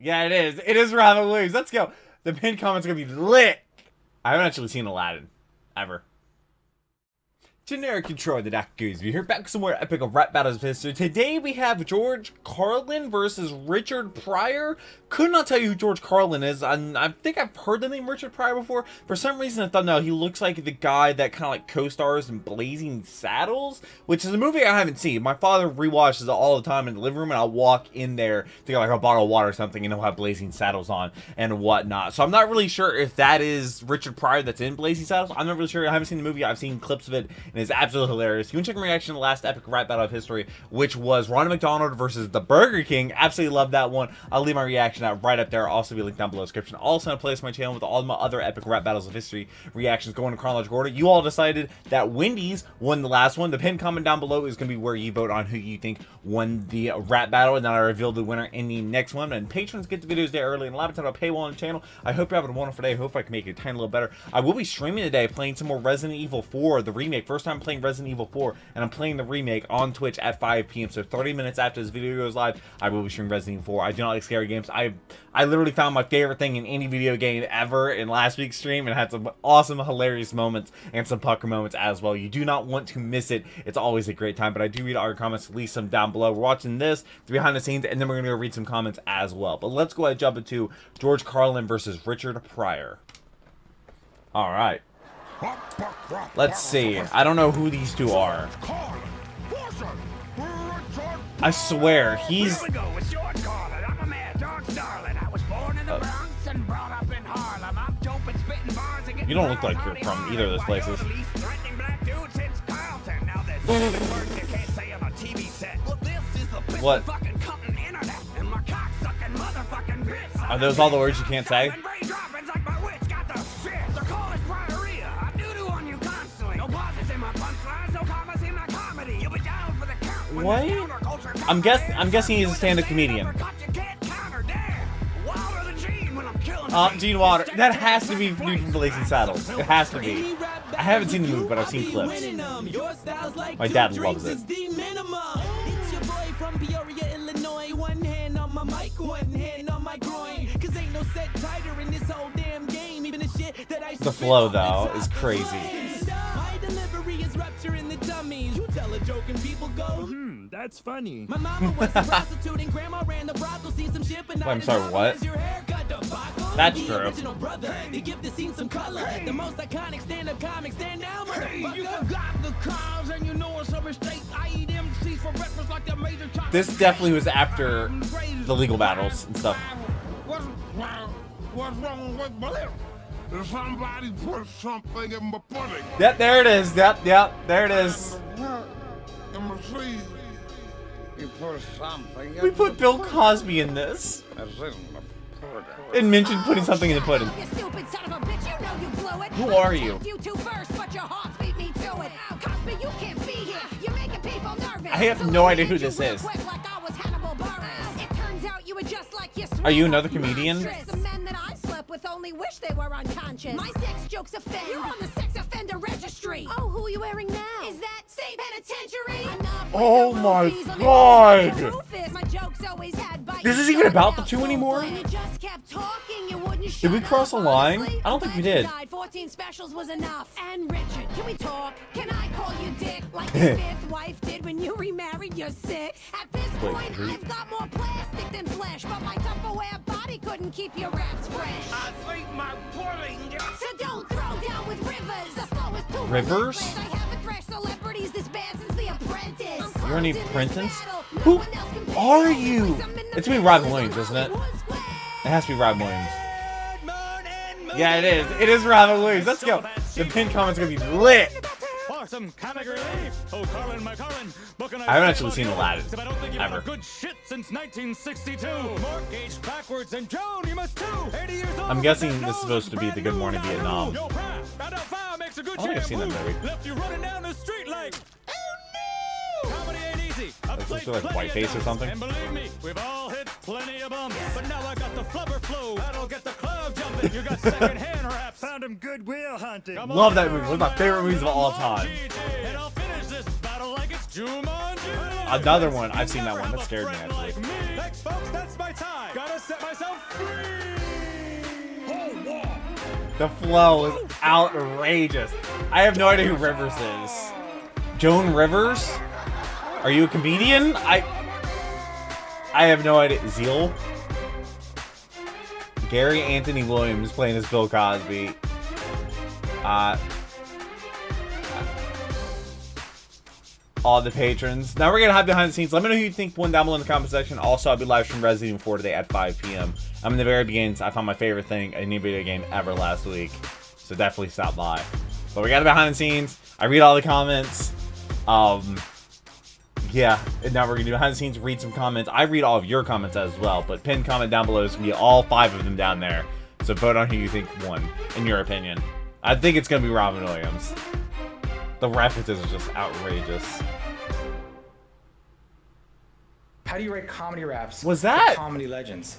Yeah, it is. It is Robin Williams. Let's go. The pinned comment's gonna be lit. I haven't actually seen Aladdin. Ever. Generic control the Dr. Greensboro here, back with some more epic of rap battles of history. Today we have George Carlin versus Richard Pryor. Could not tell you who George Carlin is. I think I've heard the name Richard Pryor before. For some reason I thought, no, he looks like the guy that kind of like co-stars in Blazing Saddles, which is a movie I haven't seen. My father rewatches it all the time in the living room, and I'll walk in there to get like a bottle of water or something, and he'll have Blazing Saddles on and whatnot. So I'm not really sure if that is Richard Pryor that's in Blazing Saddles. I'm not really sure. I haven't seen the movie. I've seen clips of it, and it's absolutely hilarious. You can check my reaction to the last epic rap battle of history, which was Ronald McDonald versus the Burger King. Absolutely love that one. I'll leave my reaction out right up there. I'll also be linked down below in the description. Also, in a place on my channel with all my other epic rap battles of history reactions going in chronological order. You all decided that Wendy's won the last one. The pinned comment down below is going to be where you vote on who you think won the rap battle, and then I reveal the winner in the next one. And patrons get the videos day early, and a lot of time I'll paywall on the channel. I hope you're having a wonderful day. I hope I can make it a tiny little better. I will be streaming today, playing some more Resident Evil 4, the remake. First time playing Resident Evil 4, and I'm playing the remake on Twitch at 5 p.m. So 30 minutes after this video goes live, I will be streaming Resident Evil 4. I do not like scary games. I literally found my favorite thing in any video game ever in last week's stream, and had some awesome, hilarious moments and some pucker moments as well. You do not want to miss it. It's always a great time, but I do read all your comments. Leave some down below. We're watching this, the behind the scenes, and then we're going to go read some comments as well. But let's go ahead and jump into George Carlin versus Richard Pryor. All right. Let's see. I don't know who these two are. I swear, he's... You don't look like you're from either of those places. What? Are those all the words you can't say? What? I'm guessing he's a stand-up comedian. Gene Water. That has to be from Blazing Saddles. It has to be. I haven't seen the movie, but I've seen clips. My dad loves it. It's your boy from Pryor, Illinois. One hand on my mic, one hand on my groin. Cause ain't no set tighter in this whole damn game. Even the shit that I The flow, though, is crazy. My delivery is rupture in the tummies. You tell a joke and people go, that's funny. My mama was a prostitute and grandma ran the brothel. Seen some shit, but I'm sorry, what? That's true. They give the scene some color. The most iconic stand-up comics stand down, motherfucker. You forgot the cars and you know it's a mistake. I eat MCs for breakfast like the major chocolate. This definitely was after the legal battles and stuff. What's wrong with my lip? Somebody put something in my pudding. Yep, there it is. Yep, there it is. In my sleeve. You put something in We put Bill Cosby in this. And mentioned putting something in the pudding. You stupid son of a bitch, you know you blew it. Who are you? You two first, but your hearts beat me to it. Cosby, you can't be here. You're making people nervous. I have no idea who this is. Like I was Hannibal Buress. It turns out you were just like your Are you another comedian? The men that I slept with only wish they were unconscious. My sex jokes offend. You're on the sex offender registry. Oh, who are you wearing now? Is that state penitentiary? Oh my god! My jokes always had bites. This isn't even about the two anymore? You just kept talking, you wouldn't Did we cross a line? I don't think we did. 14 specials was enough. And Richard, can we talk? Can I call you Dick like your fifth wife did when you remarried your sixth? At this point, I've got more plastic than flesh, but my Tupperware body couldn't keep your wraps fresh. I think my pudding. So don't throw down with Rivers. The flow is too Rivers? relentless. I haven't thrashed celebrities this bad since The Apprentice. You're any apprentice? Who are you? It's gonna be Robin Williams, isn't it? It has to be Robin Williams. Yeah, it is. It is Robin Williams. Let's go. The pinned comment's gonna be lit. Some comic relief. Oh, Carlin, my Carlin. I haven't actually seen Aladdin. I don't think you've Ever. had good shit since 1962. Mortgage backwards and Joan, you must too. 80 years old. I'm guessing this is supposed to be the Good Morning Vietnam. Yo, Pryor, found out fire makes a good I don't think I've seen that shampoo. movie. Left you running down the street like, oh no! Comedy ain't easy. I've Is this played like plenty Whiteface of or something? And believe me, we've all hit plenty of bumps. But now I got the flubber flow. That'll get the club jumping. You got second-hand raps. Found him Goodwill hunting. Love that movie. One of my favorite movies of all time. And I'll finish this battle like it's Jumanji. Another one. I've seen that one. That scared me, actually. Relax, folks. That's my time. Gotta set myself free. Hold on. The flow is outrageous. I have no idea who Rivers is. Joan Rivers? Are you a comedian? I have no idea. Zeal? Gary Anthony Williams playing as Bill Cosby. All the patrons. Now we're gonna have behind the scenes. Let me know who you think won down below in the comment section. Also, I'll be live streaming Resident Evil 4 today at 5 p.m. I'm in the very beginnings. I found my favorite thing in any video game ever last week. So definitely stop by. But we got the behind the scenes. I read all the comments. Yeah, and now we're gonna do behind the scenes, read some comments. I read all of your comments as well, but pinned comment down below is gonna be all 5 of them down there. So vote on who you think won, in your opinion. I think it's gonna be Robin Williams. The references are just outrageous. How do you rate comedy raps? Was that for comedy legends?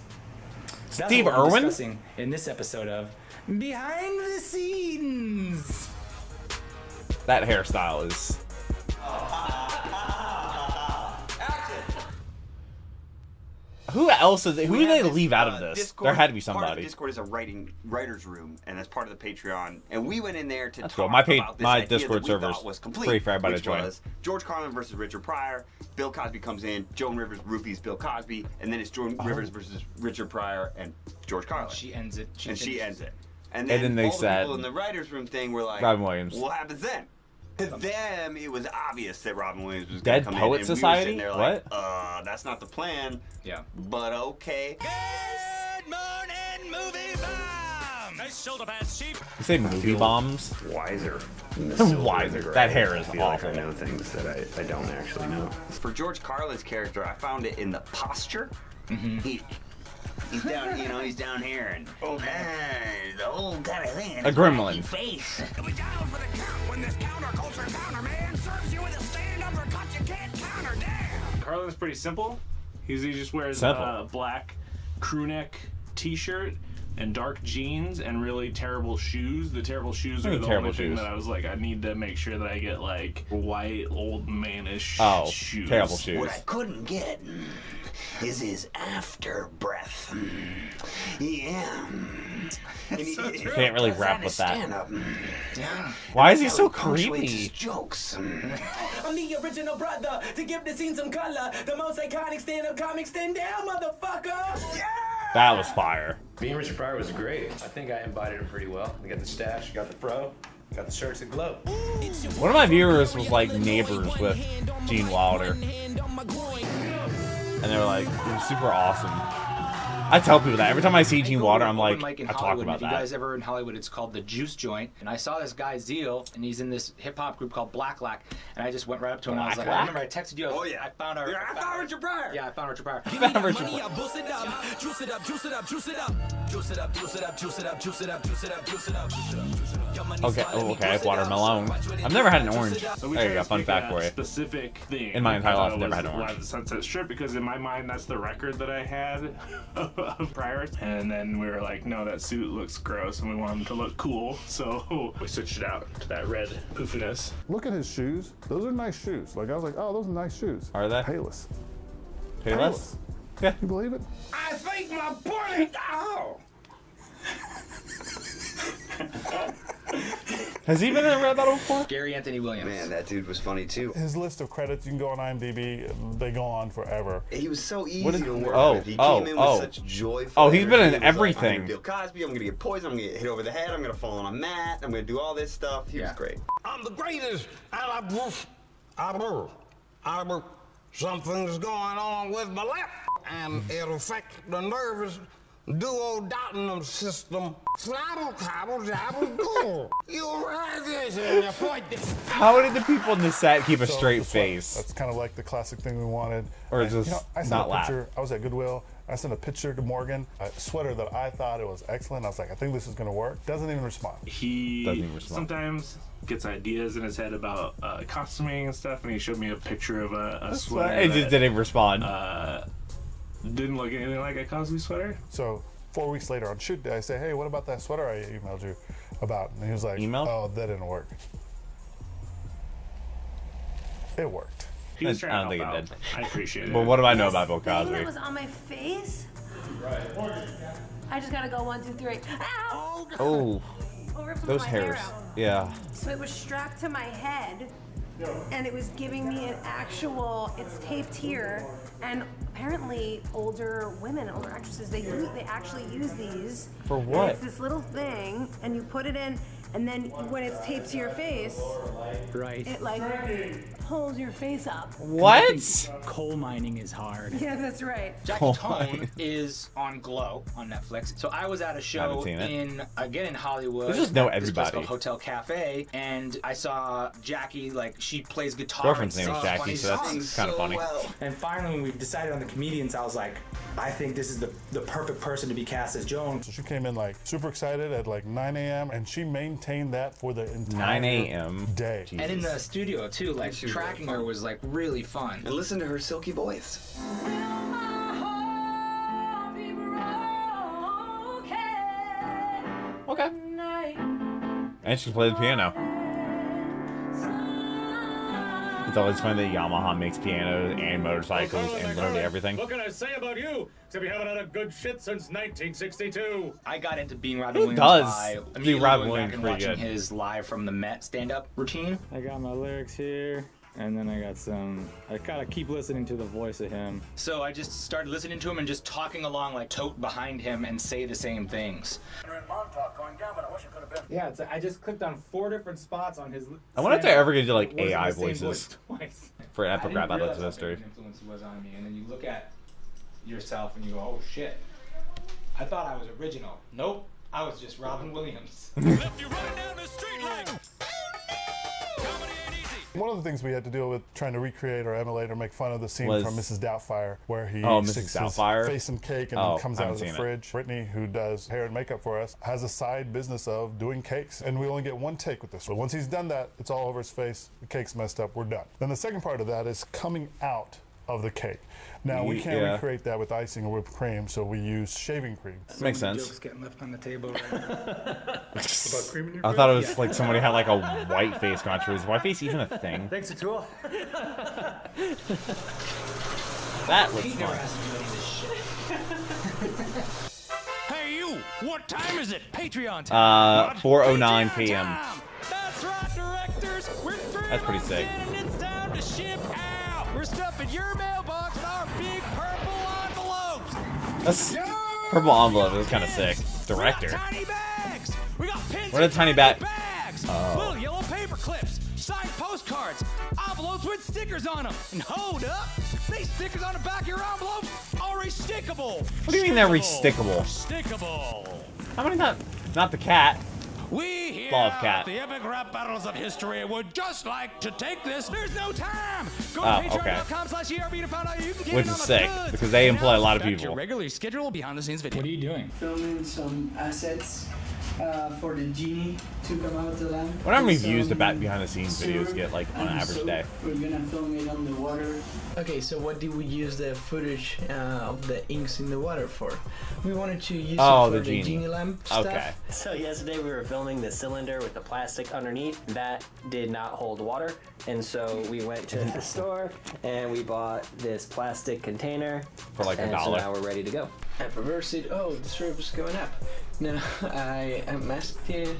Steve That's what we're Irwin? discussing in this episode of Behind the Scenes. That hairstyle is. Who else is? Who did they leave out of this? Discord, There had to be Part of somebody. the Discord is a writer's room, and that's part of the Patreon. And we went in there to That's talk cool. My about this idea Discord that we server's thought was complete, free for everybody which to join. was George Carlin versus Richard Pryor. Bill Cosby comes in. Joan Rivers roofies Bill Cosby, and then it's Joan Rivers versus Richard Pryor and George Carlin. She ends it. She ends it. And then then they all said- the people in the writers' room thing were like, Robin Williams. What happens then? To them, it was obvious that Robin Williams was Dead going to come Poet in. And Society? We were sitting there like, that's not the plan. Yeah. But okay. Good morning, movie bomb. Nice shoulder pads, chief. You say movie bombs? Wiser. Wiser. That hair is I feel like awful. I know things that I don't actually know. For George Carlin's character, I found it in the posture. He's down, he's down here and the whole kind of thing. A gremlin. Face. Be down for the count when this counterculture counterman serves you with a stand-up or cut you can't counter down. Carlin's pretty simple. He just wears Simple. a black crew neck t-shirt and dark jeans and really terrible shoes. The terrible shoes are the terrible only thing shoes? that I was like, I need to make sure that I get like white old manish Oh, shoes. terrible shoes. What I couldn't get is his after breath. Yeah. Can't really rap with that. Stand up. Why is he so Punctuates his creepy? jokes. I'm the original brother to give the scene some color. The most iconic stand-up comic, stand down, motherfucker. Yeah! That was fire. Me and Richard Pryor was great. I think I embodied him pretty well. We got the stash, got the fro, got the shirts that glow. One of my viewers was like neighbors with Gene Wilder. And they were like, it was super awesome. I tell people that. Every time I see Gene Wilder, I'm like, Mike in I talk Hollywood. about If you that. guys ever in Hollywood, it's called the Juice Joint. And I saw this guy Zeal, and he's in this hip hop group called Black Lack. And I just went right up to him. And I was like, Black I remember I texted you. Oh, yeah. I found our. Yeah, I found Richard Pryor. Yeah, I found Richard Pryor. Money, I boost it up, juice it up, juice it up, juice it up, juice it up, juice it up, juice it up, juice it up, juice it up, juice it up, juice it up, juice it up. Your money Okay, swallow me, okay, juice it up. watermelon. I've never had an orange. So we There you tried go, to fun pick fact a for you. specific thing. In my entire life, I I've never thought had an was orange. Live at Sunset Strip, because in my mind that's the record that I had of Pryor. And then we were like, no, that suit looks gross, and we want him to look cool, so we switched it out to that red poofiness. Look at his shoes. Those are nice shoes. Like, I was like, oh, those are nice shoes. Are they? Payless. Payless? Yeah. You believe it? I think my point. Oh. Has he been in a rap battle before? Gary Anthony Williams. Man, that dude was funny too. His list of credits, you can go on IMDb, they go on forever. He was so easy What is- to work oh, with. He oh, came in oh. with such joyful Oh, he's been in energy. He was like, everything. I'm gonna Bill Cosby, I'm gonna get poisoned, I'm gonna get hit over the head, I'm gonna fall on a mat, I'm gonna do all this stuff. He was Yeah. great. I'm the greatest. Something's going on with my lap, and it'll affect the nervous duodenum system. Flabble, cobble, jabble, go. You ride this and you point this. How did the people in the set keep a So straight it's like- face? That's kind of like the classic thing we wanted. Or And, just I sent not a laugh. picture. I was at Goodwill. I sent a picture to Morgan, a sweater that I thought it was excellent. I was like, I think this is gonna work. Doesn't even respond. He Doesn't even respond. sometimes gets ideas in his head about costuming and stuff, and he showed me a picture of a sweater It just that, didn't respond. didn't look anything like a Cosby sweater. So 4 weeks later on shoot day, I say, hey, what about that sweater I emailed you about? And he was like, Email? oh, that didn't work. It worked. He was trying I don't to think help it out. did. I appreciate it. Well, what do I know about Bill Thing Cosby? that was on my face. I just gotta go 1, 2, 3. Ow! Oh, Oh, ripped some those of my hair hairs. out. Yeah. So it was strapped to my head, and it was giving me an actual. It's taped here, and apparently older women, older actresses, they actually use these. For And what? it's this little thing, and you put it in, and then when it's taped to your face, Right. it like pulls your face up. What? Coal mining is hard. Yeah, that's right. Jackie Oh Tone my. is on Glow on Netflix. So I was at a show Haven't seen it. in Hollywood. Let's just know at this place everybody. called Hotel Cafe, and I saw Jackie, like, she plays guitar. Girlfriend's and name is sings Jackie, funny so that's songs. kind of funny. And finally, when we decided on the comedians, I was like, I think this is the perfect person to be cast as Joan. So she came in like super excited at like 9 a.m. and she maintained that for the entire 9 a.m. day. And in the studio too, like tracking her was like really fun. And listen to her silky voice. Okay. And she can play the piano. It's always funny that Yamaha makes pianos and motorcycles and literally everything. What can I say about you? Except you haven't had a good shit since 1962. I got into being Robin Who Williams does by do immediately Robin going Williams back and pretty watching good? his live from the Met stand-up routine. I got my lyrics here, and then I got some. I gotta keep listening to the voice of him. So I just started listening to him and just talking along, like tote behind him and say the same things. Yeah, it's, I just clicked on 4 different spots on his. I wonder if they're ever gonna do like It wasn't AI the same voices voice twice. for I Epic didn't Rap Battles realize how history. big an influence he was on me, and then you look at yourself and you go, oh shit. I thought I was original. Nope, I was just Robin Williams. Left you running down the street like. One of the things we had to deal with trying to recreate or emulate or make fun of the scene Was- from Mrs. Doubtfire where he Oh, Mrs. sticks Doubtfire? his face in cake and Oh, then comes I out of haven't the seen it. fridge. Brittany, who does hair and makeup for us, has a side business of doing cakes, and we only get 1 take with this. But once he's done that, it's all over his face, the cake's messed up, we're done. Then the second part of that is coming out of the cake. Now, we can't Yeah. recreate that with icing or whipped cream, so we use shaving cream. Makes sense. Jokes getting left on the table right now. I thought it was like somebody had like a white face going through. Is white face even a thing? Thanks, Atul. That looks He never fun. asked me any of this shit. Hey you! What time is it? Patreon time. 4:09 p.m. That's right, directors. We're That's pretty sick. and it's time to ship out. We're stuffing your mailbox with our big purple envelopes. That's purple envelope. It was kind of sick. Director. We got tiny bags. We got pins. What are and tiny bags? bags. Oh. Little yellow paper clips. Signed postcards. Envelopes with stickers on them. And hold up, these stickers on the back of your envelope are restickable. What do you mean they're restickable? Stickable. How many not the cat? We here Love at cat. the Epic Rap Battles of History would just like to take this. There's no time. Go Oh, to patreon.com/ERB to find out you can get Which in on is the sick, goods. because they employ a lot of Back to people. Your regularly scheduled behind-the-scenes video. What are you doing? Filming some assets for the genie to come out of the lamp. What how many Some views the behind the scenes videos syrup get like on an and average soap. day? We're gonna film it on the water. Okay, so what did we use the footage of the inks in the water for? We wanted to use Oh, it for the genie. lamp stuff. Okay. So yesterday we were filming the cylinder with the plastic underneath. That did not hold water. And so we went to the store and we bought this plastic container. For like and $1. so now we're ready to go. I reversed it. Oh, the syrup is going up. Now I masked it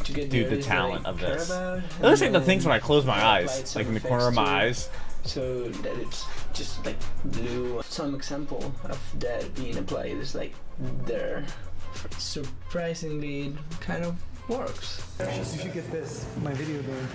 to get Dude, the areas that talent I of care this. about, It looks like and the things when I close my then eyes, applied some like in the effects corner of my to it, eyes. so that it's just like blue. Some example of that being applied is like there. Surprisingly, it kind of works. If you get this, my video there,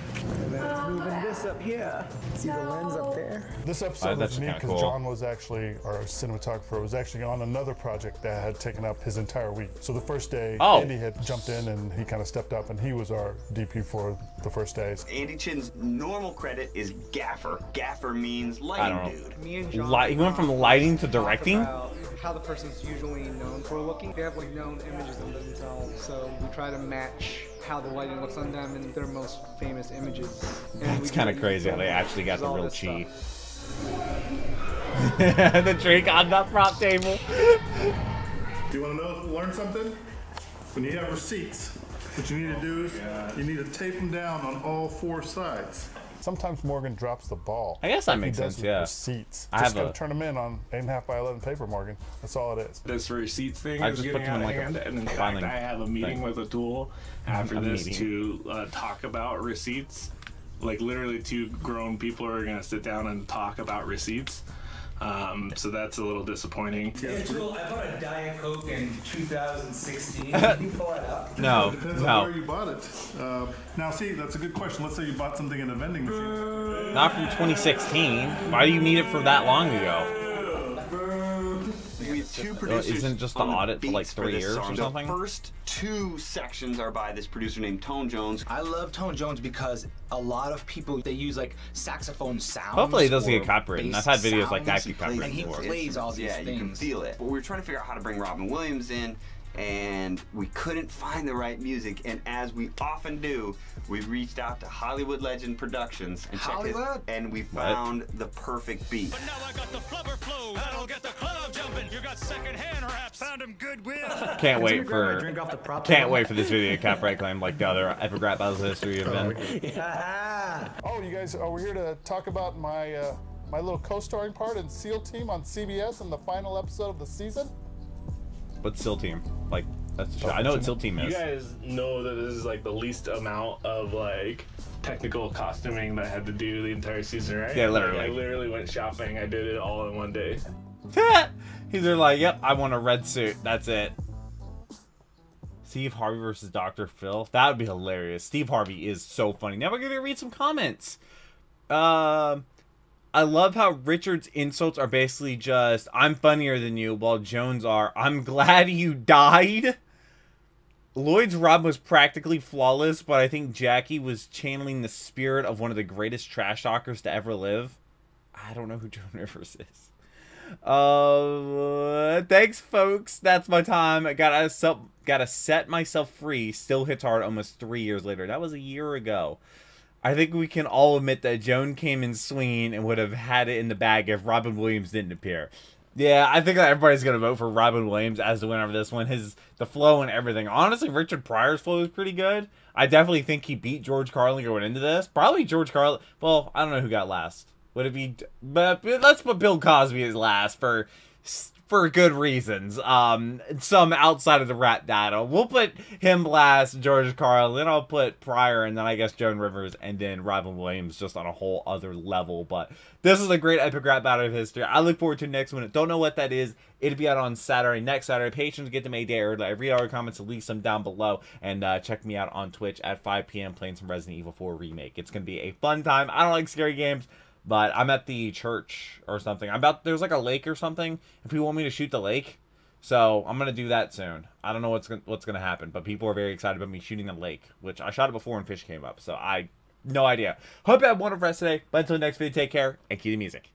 and then it's moving this up here. See the lens up there? This episode that's was neat kinda because cool. John was actually, our cinematographer, was actually on another project that had taken up his entire week. So the first day, Oh. Andy had jumped in and he kind of stepped up and he was our DP for the first days. Andy Chin's normal credit is gaffer. Gaffer means I lighting don't know. dude. Me and John He went from lighting to directing? about how the person's usually known for looking. They have like known images of themselves, so we try to match how the lighting looks on them and their most famous images. And It's kind of crazy how they actually got the all real this chi. The drink on the prop table. Do you want to learn something? When you have receipts, what you need to do is you need to tape them down on all 4 sides. sometimes Morgan drops the ball. I guess that like makes he does sense, with yeah. Receipts. I Just have gotta a- turn them in on 8.5 by 11 paper, Morgan. That's all it is. This receipts thing I is just getting put them out in of like a hand, and in fact, filing I have a meeting thing. with a tool after A this meeting. to talk about receipts. Like literally, 2 grown people are gonna sit down and talk about receipts. So that's a little disappointing. Yeah, Tool, I bought a Diet Coke in 2016. Can you pull it up? No, Depends no. on where you bought it. Now, see, that's a good question. Let's say you bought something in a vending machine. Not from 2016. Why do you need it for that long ago? We have 2 producers. Isn't just the on audit for like beats 3 this years song. or something? The first 2 sections are by this producer named Tone Jones. I love Tone Jones because a lot of people, they use like saxophone sounds. Hopefully he doesn't or get copyrighted. bass I've had videos like sounds. that get copyrighted And he before. plays all these Yeah, things. you can feel it. But we were trying to figure out how to bring Robin Williams in, and we couldn't find the right music. And as we often do, we reached out to Hollywood Legend Productions and Hollywood? and we found the perfect beat. Now I got the flubber flow. That'll get the club jumping. You got secondhand raps. Found him goodwill. Can't wait Can somebody grab my for drink off the prop can't table? wait for this video to copyright claim like the other epic rap battles in history have been. Oh, you guys, we're here to talk about my my little co-starring part in SEAL Team on CBS in the final episode of the season. What's SEAL Team? Like that's the show. I know what SEAL Team You is. guys know that this is like the least amount of like technical costuming that I had to do the entire season, right? Yeah, literally. Like, I literally went shopping. I did it all in one day. He's there like, yep, I want a red suit. That's it. Steve Harvey versus Dr. Phil. That would be hilarious. Steve Harvey is so funny. Now we're gonna read some comments. I love how Richard's insults are basically just, I'm funnier than you, while Jones are, I'm glad you died. Lloyd's Rob was practically flawless, but I think Jackie was channeling the spirit of one of the greatest trash talkers to ever live. I don't know who Joan Rivers is. Thanks, folks. That's my time. I gotta set myself free. Still hits hard almost 3 years later. That was a year ago. I think we can all admit that Joan came in swinging and would have had it in the bag if Robin Williams didn't appear. Yeah, I think that everybody's gonna vote for Robin Williams as the winner of this one. The flow and everything. Honestly, Richard Pryor's flow is pretty good. I definitely think he beat George Carlin going into this. Probably George Carlin. Well, I don't know who got last. Would it be? But let's put Bill Cosby as last for good reasons. Some outside of the rap data. We'll put him last, George Carlin. Then I'll put Pryor, and then I guess Joan Rivers, and then Robin Williams, just on a whole other level. But this is a great epic rap battle of history. I look forward to the next one. Don't know what that is. It'll be out on Saturday, next Saturday. Patrons get them a day early. I read all your comments, at least some down below, and check me out on Twitch at 5 p.m. playing some Resident Evil 4 Remake. It's gonna be a fun time. I don't like scary games, but I'm at the church or something. There's like a lake or something, and people want me to shoot the lake. So I'm going to do that soon. I don't know what's going to happen, but people are very excited about me shooting the lake, which I shot it before and fish came up. So no idea. Hope you have a wonderful rest today. But until next video, take care and cue the music.